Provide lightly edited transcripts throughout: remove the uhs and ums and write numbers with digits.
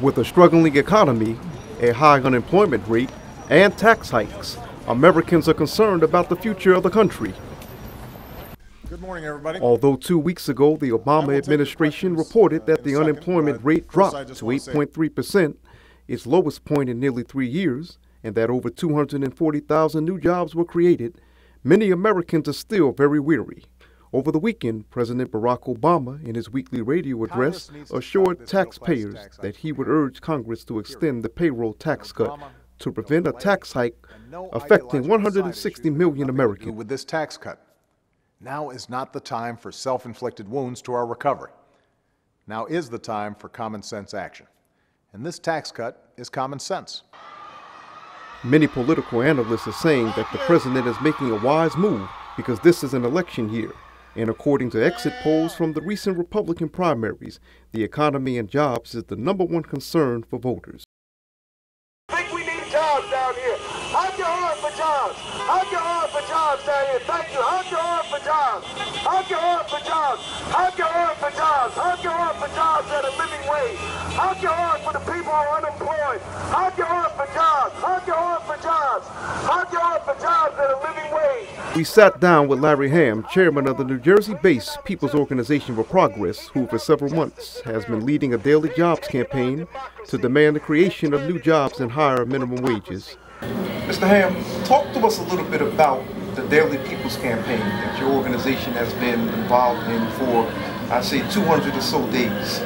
With a struggling economy, a high unemployment rate, and tax hikes, Americans are concerned about the future of the country. Good morning, everybody. Although 2 weeks ago the Obama administration reported that the unemployment rate dropped to 8.3%, its lowest point in nearly 3 years, and that over 240,000 new jobs were created, many Americans are still very weary. Over the weekend, President Barack Obama, in his weekly radio address, assured taxpayers that he would urge Congress to extend the payroll tax cut to prevent a tax hike affecting 160 million Americans. With this tax cut, now is not the time for self-inflicted wounds to our recovery. Now is the time for common sense action. And this tax cut is common sense. Many political analysts are saying that the president is making a wise move because this is an election year. And according to exit polls from the recent Republican primaries, the economy and jobs is the #1 concern for voters. I think we need jobs down here. How'd you hard for jobs? How'd you hard for jobs down here? Thank you. How'd you hard for jobs? How'd you hard for jobs? How'd you hard for jobs? How'd you hard for jobs at a living wage? How'd you hard for the people who are unemployed? How'd you hard for jobs? How'd you hard for jobs? How'd you hard for jobs at a living wage? We sat down with Larry Hamm, chairman of the New Jersey-based People's Organization for Progress, who for several months has been leading a daily jobs campaign to demand the creation of new jobs and higher minimum wages. Mr. Hamm, talk to us a little bit about the Daily People's Campaign that your organization has been involved in for, I'd say, 200 or so days.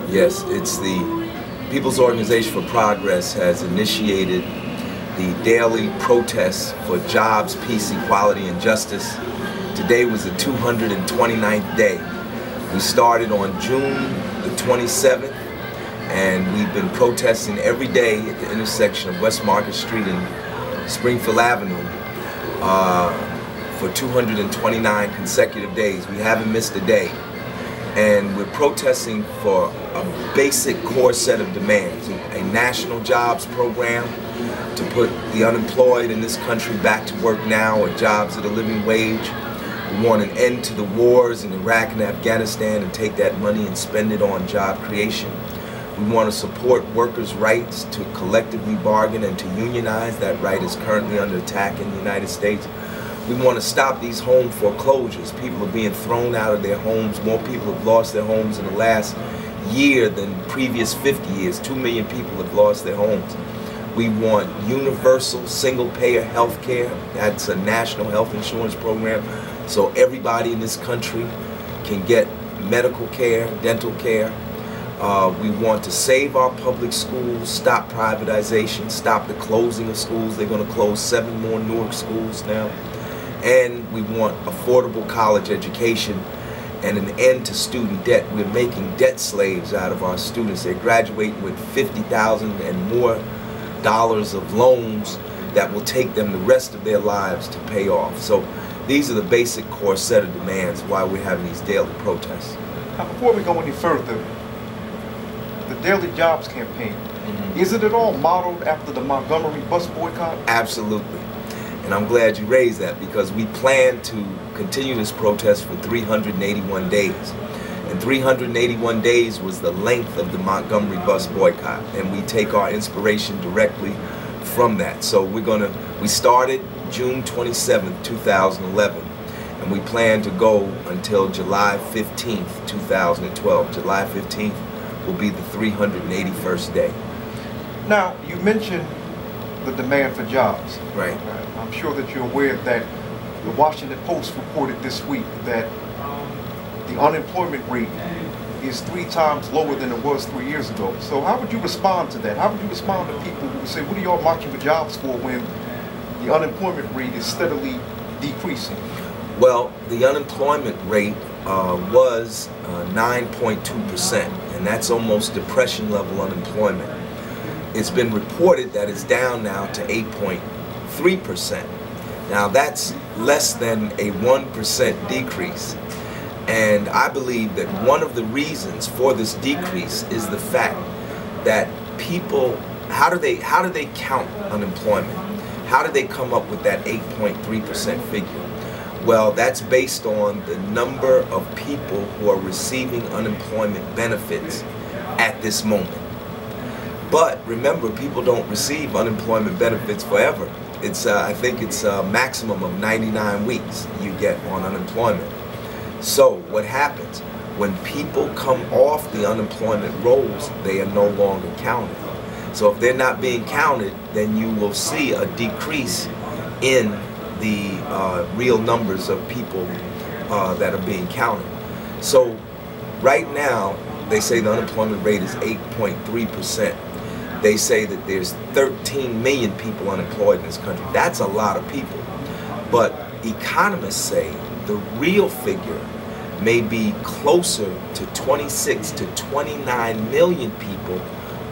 Yes, it's the People's Organization for Progress has initiated the daily protests for jobs, peace, equality, and justice. Today was the 229th day. We started on June the 27th, and we've been protesting every day at the intersection of West Market Street and Springfield Avenue for 229 consecutive days. We haven't missed a day. And we're protesting for a basic core set of demands, a national jobs program to put the unemployed in this country back to work now or jobs at a living wage. We want an end to the wars in Iraq and Afghanistan and take that money and spend it on job creation. We want to support workers' rights to collectively bargain and to unionize. That right is currently under attack in the United States. We want to stop these home foreclosures. People are being thrown out of their homes. More people have lost their homes in the last year than previous 50 years. 2 million people have lost their homes. We want universal single-payer health care. That's a national health insurance program, so everybody in this country can get medical care, dental care. We want to save our public schools, stop privatization, stop the closing of schools. They're going to close 7 more Newark schools now. And we want affordable college education and an end to student debt. We're making debt slaves out of our students. They're graduating with $50,000 and more dollars of loans that will take them the rest of their lives to pay off. So these are the basic core set of demands why we're having these daily protests. Now, before we go any further, the Daily Jobs Campaign, is it at all modeled after the Montgomery bus boycott? Absolutely. And I'm glad you raised that because we plan to continue this protest for 381 days. And 381 days was the length of the Montgomery bus boycott. And we take our inspiration directly from that. So we started June 27th, 2011. And we plan to go until July 15th, 2012. July 15th will be the 381st day. Now, you mentioned the demand for jobs. Right. I'm sure that you're aware that the Washington Post reported this week that the unemployment rate is 3 times lower than it was 3 years ago. So how would you respond to that? How would you respond to people who say, what are y'all marching for jobs for when the unemployment rate is steadily decreasing? Well, the unemployment rate was 9.2%, and that's almost depression level unemployment. It's been reported that it's down now to 8.3%. Now that's less than a 1% decrease. And I believe that one of the reasons for this decrease is the fact that people, how do they count unemployment? How do they come up with that 8.3% figure? Well, that's based on the number of people who are receiving unemployment benefits at this moment. But remember, people don't receive unemployment benefits forever. It's I think it's a maximum of 99 weeks you get on unemployment. So what happens? When people come off the unemployment rolls, they are no longer counted. So if they're not being counted, then you will see a decrease in the real numbers of people that are being counted. So right now, they say the unemployment rate is 8.3%. They say that there's 13 million people unemployed in this country. That's a lot of people. But economists say the real figure may be closer to 26 to 29 million people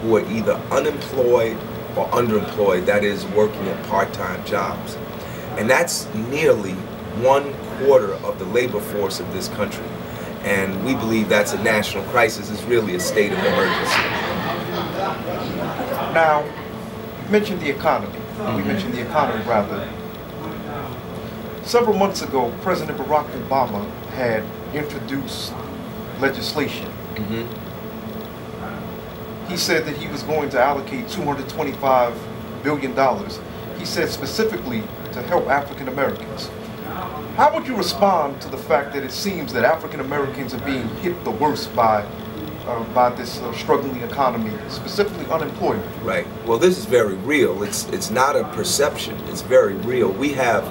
who are either unemployed or underemployed, that is, working at part-time jobs. And that's nearly 1/4 of the labor force of this country. And we believe that's a national crisis. It's really a state of emergency. Now, you mentioned the economy. We mentioned the economy, rather. Several months ago, President Barack Obama had introduced legislation. He said that he was going to allocate $225 billion. He said specifically to help African Americans. How would you respond to the fact that it seems that African Americans are being hit the worst by this struggling economy, specifically unemployment? Right. Well, this is very real. It's not a perception. It's very real. We have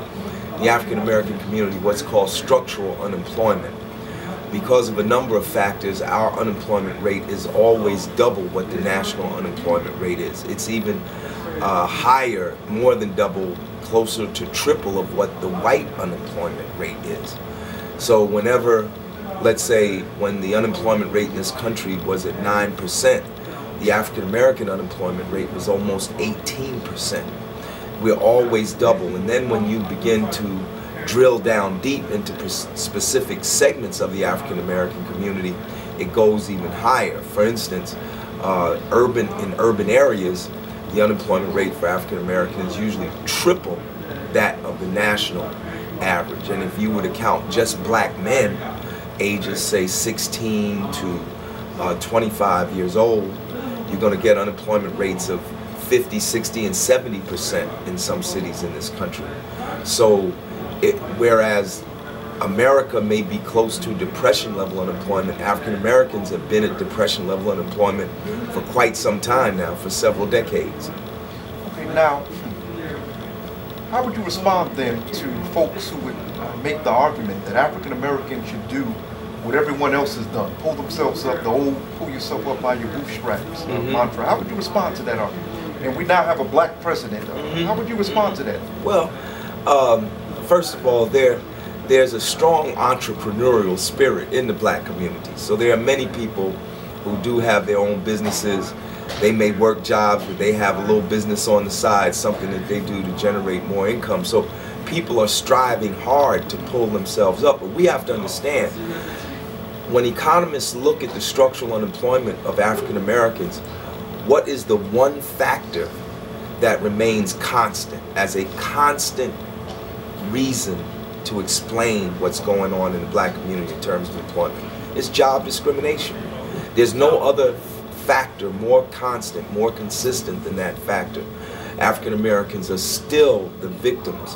in the African American community what's called structural unemployment. Because of a number of factors, our unemployment rate is always double what the national unemployment rate is. It's even higher, more than double, closer to triple of what the white unemployment rate is. So whenever, let's say, when the unemployment rate in this country was at 9%, the African American unemployment rate was almost 18%. We're always double. And then when you begin to drill down deep into specific segments of the African American community, it goes even higher. For instance, in urban areas, the unemployment rate for African Americans is usually triple that of the national average. And if you were to count just black men, ages say 16 to 25 years old, you're going to get unemployment rates of 50, 60, and 70% in some cities in this country. So whereas America may be close to depression level unemployment, African Americans have been at depression level unemployment for quite some time now, for several decades. Okay, now, how would you respond then to folks who would make the argument that African Americans should do what everyone else has done, pull themselves up, the old pull yourself up by your bootstraps mantra? How would you respond to that argument? And we now have a black president. How would you respond to that? Well, first of all, there's a strong entrepreneurial spirit in the black community. So there are many people who do have their own businesses. They may work jobs, but they have a little business on the side, something that they do to generate more income. So people are striving hard to pull themselves up. But we have to understand, when economists look at the structural unemployment of African Americans, what is the one factor that remains constant, as a constant reason to explain what's going on in the black community in terms of employment? It's job discrimination. There's no other factor more constant, more consistent than that factor. African Americans are still the victims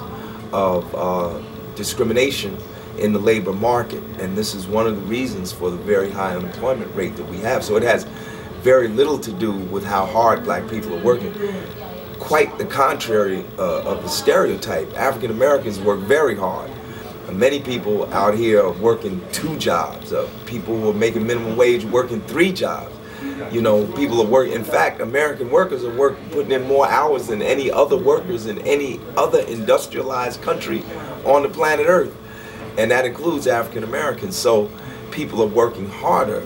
of discrimination in the labor market, and this is one of the reasons for the very high unemployment rate that we have. So it has very little to do with how hard black people are working. Quite the contrary of the stereotype. African Americans work very hard. Many people out here are working 2 jobs. People who are making minimum wage working 3 jobs. You know, people are working. In fact, American workers are putting in more hours than any other workers in any other industrialized country on the planet Earth, and that includes African Americans. So people are working harder,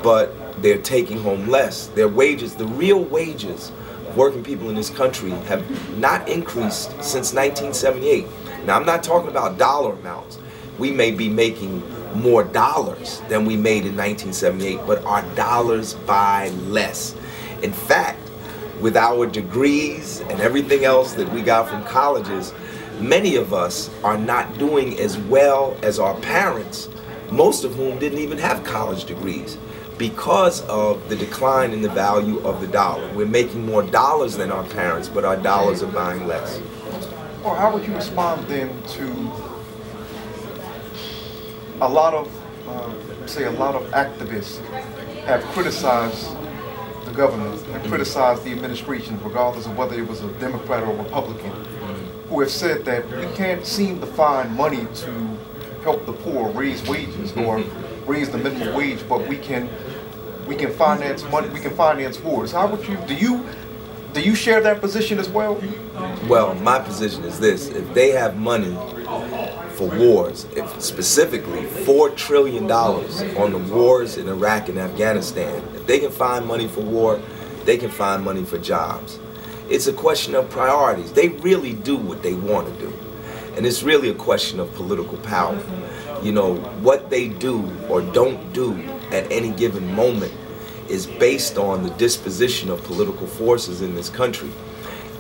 but they're taking home less. Their wages, the real wages of working people in this country, have not increased since 1978. Now, I'm not talking about dollar amounts. We may be making more dollars than we made in 1978, but our dollars buy less. In fact, with our degrees and everything else that we got from colleges, many of us are not doing as well as our parents, most of whom didn't even have college degrees. because of the decline in the value of the dollar. We're making more dollars than our parents, but our dollars are buying less. Well, how would you respond then to a lot of, say, a lot of activists have criticized the government, have criticized the administration, regardless of whether it was a Democrat or Republican, who have said that we can't seem to find money to help the poor raise wages or raise the minimum wage, but we can finance money, we can finance wars. How would you do you share that position as well? Well, my position is this: if they have money for wars, if specifically $4 trillion on the wars in Iraq and Afghanistan, if they can find money for war, they can find money for jobs. It's a question of priorities. They really do what they want to do. And it's really a question of political power. You know, what they do or don't do at any given moment is based on the disposition of political forces in this country.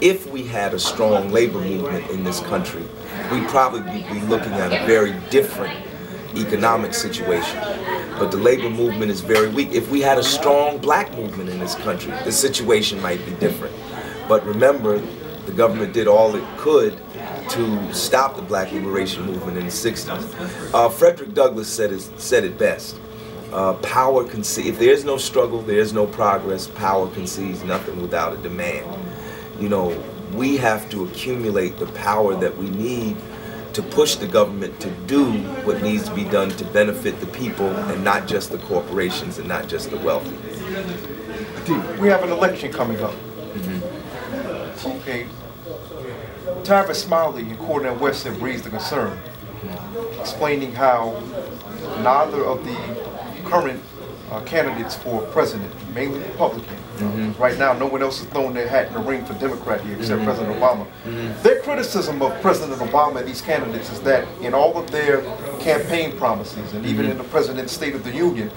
If we had a strong labor movement in this country, we'd probably be looking at a very different economic situation. But the labor movement is very weak. If we had a strong black movement in this country, the situation might be different. But remember, the government did all it could to stop the black liberation movement in the 60s. Frederick Douglass said it best. Power concedes, if there's no struggle, there's no progress. Power concedes nothing without a demand. You know, we have to accumulate the power that we need to push the government to do what needs to be done to benefit the people and not just the corporations and not just the wealthy. We have an election coming up. Okay. Tavis Smiley and Cornel West have raised a concern, explaining how neither of the current candidates for president, mainly Republican, right now no one else has thrown their hat in the ring for Democrat here except President Obama. Their criticism of President Obama and these candidates is that in all of their campaign promises and even in the President's State of the Union,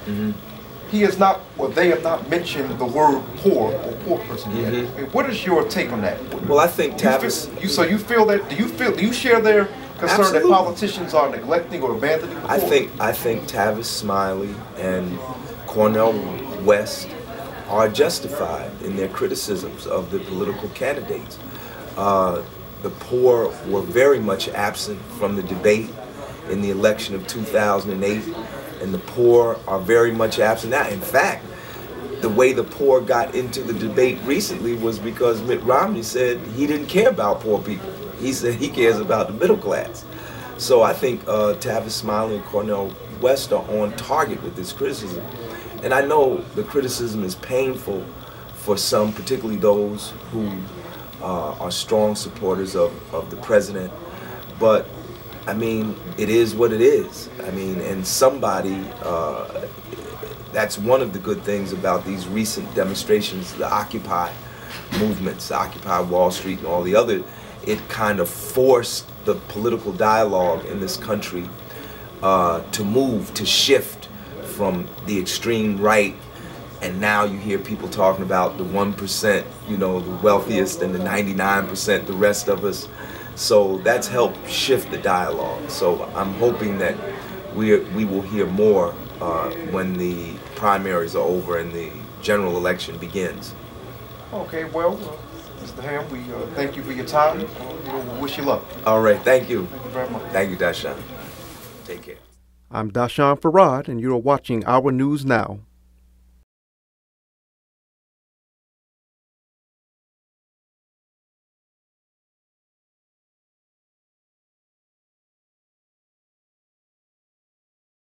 he has not, or they have not mentioned the word poor or poor person yet. What is your take on that? Well, I think Tavis. So you feel that? Do you share their concern Absolutely. that politicians are neglecting or abandoning the poor? I think Tavis Smiley and Cornel West are justified in their criticisms of the political candidates. The poor were very much absent from the debate in the election of 2008. And the poor are very much absent now. In fact, the way the poor got into the debate recently was because Mitt Romney said he didn't care about poor people. He said he cares about the middle class. So I think Tavis Smiley and Cornel West are on target with this criticism. And I know the criticism is painful for some, particularly those who are strong supporters of the president. But I mean, it is what it is. I mean, and somebody, that's one of the good things about these recent demonstrations, the Occupy movements, Occupy Wall Street and all the other, it kind of forced the political dialogue in this country to move, to shift from the extreme right. And now you hear people talking about the 1%, you know, the wealthiest, and the 99%, the rest of us. So that's helped shift the dialogue. So I'm hoping that we will hear more when the primaries are over and the general election begins. Okay, well, Mr. Hamm, we thank you for your time. We wish you luck. All right, thank you. Thank you very much. Thank you, Dashawn. Take care. I'm Dashawn Farad, and you're watching Our News Now.